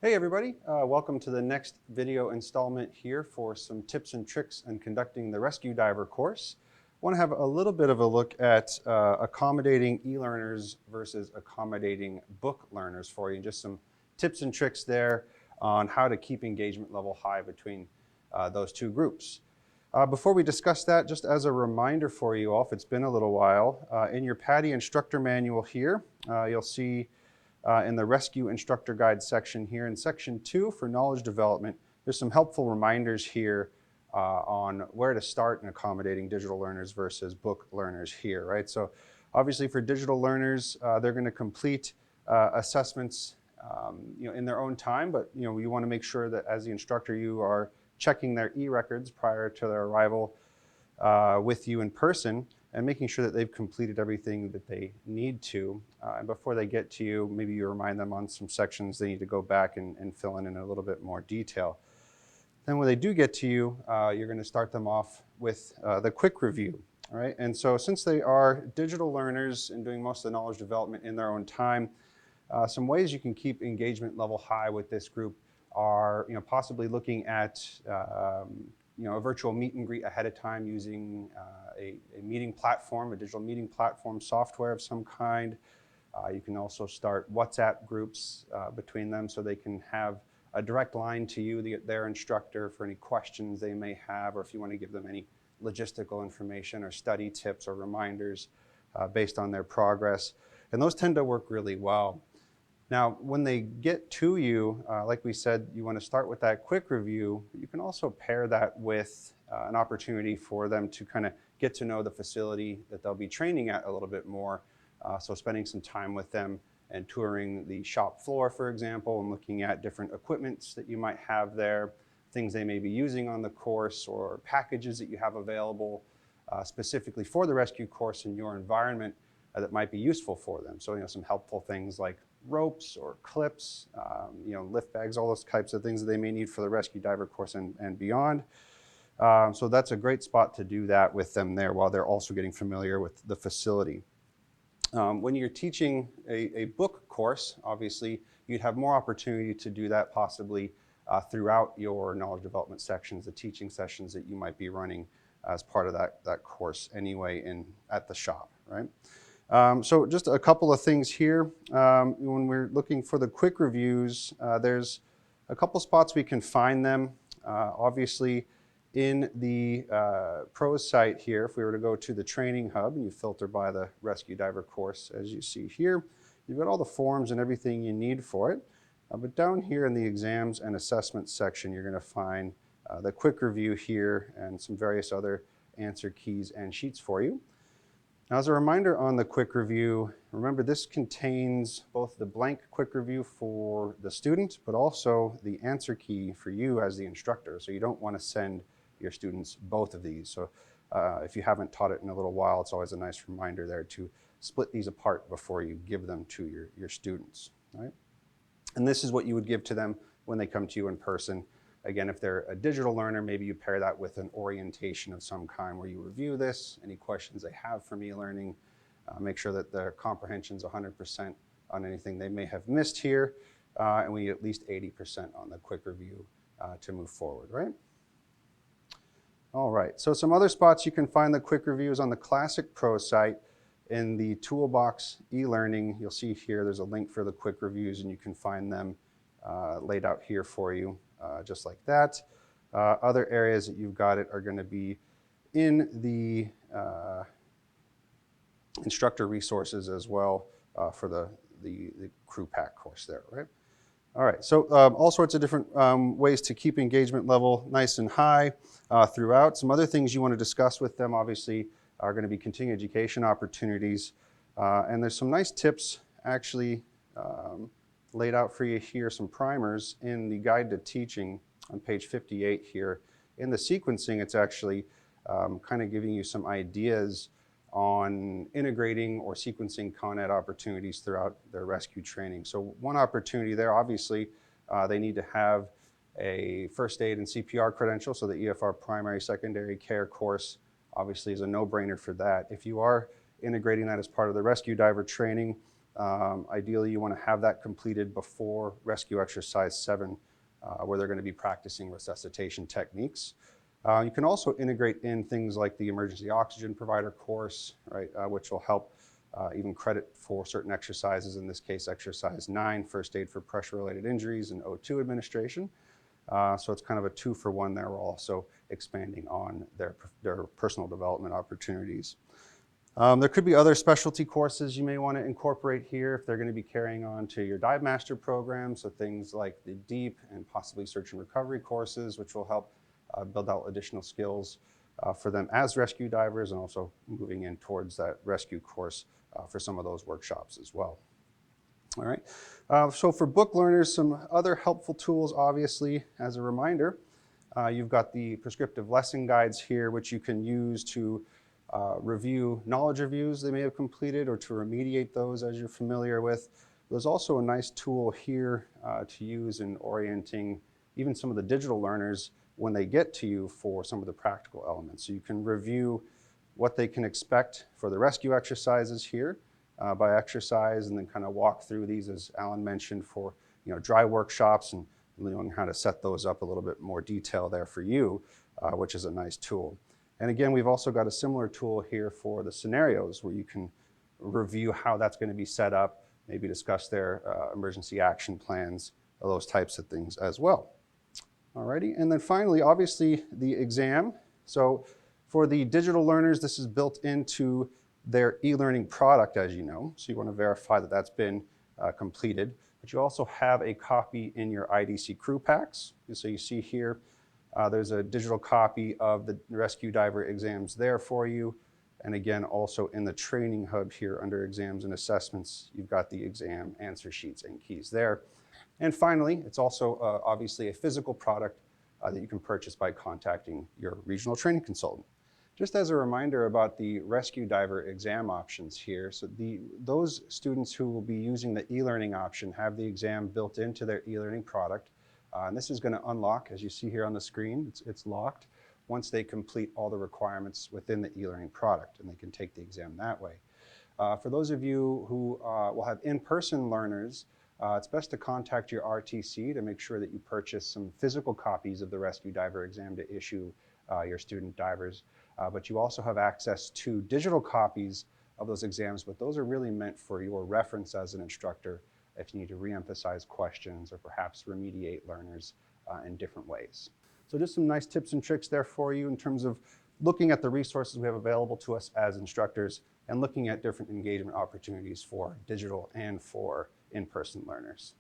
Hey everybody, welcome to the next video installment here for some tips and tricks in conducting the Rescue Diver course. I want to have a little bit of a look at accommodating e-learners versus accommodating book learners for you. Just some tips and tricks there on how to keep engagement level high between those two groups. Before we discuss that, just as a reminder for you all, if it's been a little while, in your PADI instructor manual here, you'll see in the Rescue Instructor Guide section here. In section 2 for knowledge development, there's some helpful reminders here on where to start in accommodating digital learners versus book learners here, right? So obviously for digital learners, they're going to complete assessments in their own time, but you want to make sure that as the instructor you are checking their e-records prior to their arrival with you in person, and making sure that they've completed everything that they need to. And before they get to you, maybe you remind them on some sections they need to go back and fill in a little bit more detail. Then when they do get to you, you're going to start them off with the quick review. All right? And so since they are digital learners and doing most of the knowledge development in their own time, some ways you can keep engagement level high with this group are possibly looking at a virtual meet and greet ahead of time using a meeting platform, a digital meeting platform software of some kind. You can also start WhatsApp groups between them so they can have a direct line to you, their instructor, for any questions they may have, or if you want to give them any logistical information or study tips or reminders based on their progress. And those tend to work really well. Now, when they get to you, like we said, you want to start with that quick review. You can also pair that with an opportunity for them to kind of get to know the facility that they'll be training at a little bit more. So spending some time with them and touring the shop floor, for example, and looking at different equipments that you might have there, things they may be using on the course, or packages that you have available specifically for the rescue course in your environment that might be useful for them. So some helpful things like ropes or clips, lift bags, all those types of things that they may need for the rescue diver course and beyond. So that's a great spot to do that with them there while they're also getting familiar with the facility. When you're teaching a book course, obviously you'd have more opportunity to do that possibly throughout your knowledge development sections, the teaching sessions that you might be running as part of that course anyway at the shop, right? So just a couple of things here. When we're looking for the quick reviews, there's a couple spots we can find them. Obviously, in the pros site here, if we were to go to the training hub and you filter by the Rescue Diver course, as you see here, you've got all the forms and everything you need for it. But down here in the exams and assessments section, you're going to find the quick review here and some various other answer keys and sheets for you. Now, as a reminder on the quick review, remember this contains both the blank quick review for the student, but also the answer key for you as the instructor. So you don't want to send your students both of these. So if you haven't taught it in a little while, it's always a nice reminder there to split these apart before you give them to your students, right? And this is what you would give to them when they come to you in person. Again, if they're a digital learner, maybe you pair that with an orientation of some kind where you review this, any questions they have from e-learning, make sure that their comprehension is 100% on anything they may have missed here, and we at least 80% on the quick review to move forward, right? All right, so some other spots you can find the quick reviews on the Classic Pro site. In the Toolbox e-learning, you'll see here there's a link for the quick reviews, and you can find them laid out here for you. Just like that. Other areas that you've got it are going to be in the instructor resources as well for the crew pack course there, right? All right, so all sorts of different ways to keep engagement level nice and high throughout. Some other things you want to discuss with them obviously are going to be continuing education opportunities. And there's some nice tips actually laid out for you here, some primers in the guide to teaching on page 58 here. In the sequencing, it's actually kind of giving you some ideas on integrating or sequencing Con Ed opportunities throughout their rescue training. So one opportunity there, obviously, they need to have a first aid and CPR credential, so the EFR primary secondary care course obviously is a no-brainer for that. If you are integrating that as part of the rescue diver training, Ideally, you want to have that completed before rescue exercise 7, where they're going to be practicing resuscitation techniques. You can also integrate in things like the emergency oxygen provider course, right, which will help even credit for certain exercises, in this case exercise 9, first aid for pressure-related injuries and O2 administration. So it's kind of a 2-for-1 there. We're also expanding on their personal development opportunities. There could be other specialty courses you may want to incorporate here if they're going to be carrying on to your Dive Master program, so things like the deep and possibly search and recovery courses, which will help build out additional skills for them as rescue divers, and also moving in towards that rescue course for some of those workshops as well. All right, so for book learners, some other helpful tools, obviously, as a reminder, you've got the prescriptive lesson guides here, which you can use to review knowledge reviews they may have completed or to remediate those as you're familiar with. There's also a nice tool here to use in orienting even some of the digital learners when they get to you for some of the practical elements. So you can review what they can expect for the rescue exercises here by exercise, and then kind of walk through these, as Alan mentioned, for dry workshops, and knowing how to set those up a little bit more detail there for you, which is a nice tool. And again, we've also got a similar tool here for the scenarios where you can review how that's going to be set up, maybe discuss their emergency action plans, those types of things as well. Alrighty, and then finally, obviously, the exam. So for the digital learners, this is built into their e-learning product, as you know. So you want to verify that that's been completed. But you also have a copy in your IDC crew packs. And so you see here, there's a digital copy of the rescue diver exams there for you. And again, also in the training hub here under exams and assessments, you've got the exam answer sheets and keys there. And finally, it's also obviously a physical product that you can purchase by contacting your regional training consultant. Just as a reminder about the rescue diver exam options here, so those students who will be using the e-learning option have the exam built into their e-learning product. And this is going to unlock, as you see here on the screen, it's locked once they complete all the requirements within the e-learning product, and they can take the exam that way. For those of you who will have in-person learners, it's best to contact your RTC to make sure that you purchase some physical copies of the rescue diver exam to issue your student divers. But you also have access to digital copies of those exams, but those are really meant for your reference as an instructor if you need to re-emphasize questions or perhaps remediate learners in different ways. So just some nice tips and tricks there for you in terms of looking at the resources we have available to us as instructors and looking at different engagement opportunities for digital and for in-person learners.